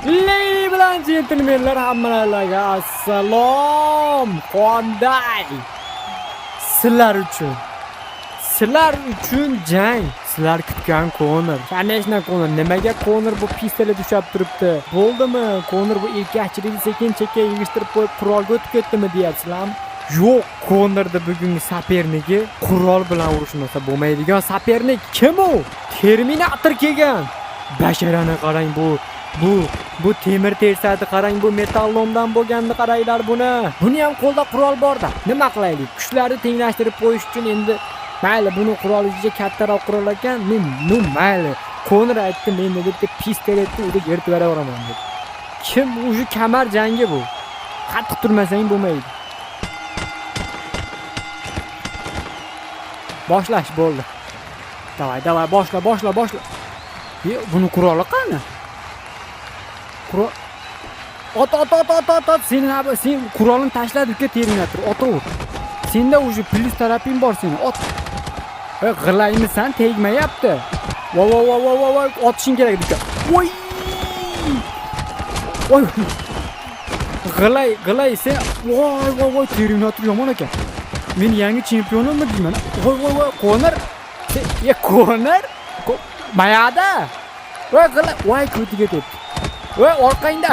Ladies bilan gentlemenlar, hammalarga assalom. Qanday? Sizlar uchun jang. Sizlar kutgan Konor. Конечно, Konor. Nimaga Konor bu pistolet ushab turibdi? Bo'ldimi? Konor bu erkakchilikni sekin-sekin yig'ishtirib qo'yib qurolga o'tib ketdimi deyapsizlarmi? Yo'q, Konorda bugungi sapernigi qurol bilan urushmasa bo'lmaydigan sapernik. Kim u? Terminator kelgan. Basharani qarang, bu temir tersati qarang, bu metallomdan bo'lganda qaranglar buni. Buni ham qo'lda qurol borda. Nima qilaylik? Kuchlarni tenglashtirib qo'yish uchun endi mayli, buni qurol ichiga kattaroq qurol ekan, mayli. Konor aytdi, men bitta pistoletni urib yertib beraveraman dedi. Kim o'sha kamar jangi bu? Qattiq turmasang bo'lmaydi. Boshlash bo'ldi. Davay, boshla. Buni quroli qani? Qurol. Ot. Sen qurolni tashladi-ku Terminator. Otaver. Senda o'sha plus tarafing bor seni. Ot. G'ilaymisan, tegmayapti. Voy, otishing kerak ekan. Voy. G'ilay sen. Voy, Terminator yomon ekan. Men yangi chempionimmi deyman. Voy, Konor. Konor? Mayada. Voy, G'ilay, voy, ko'tiga tepdi. Voy, orqangda.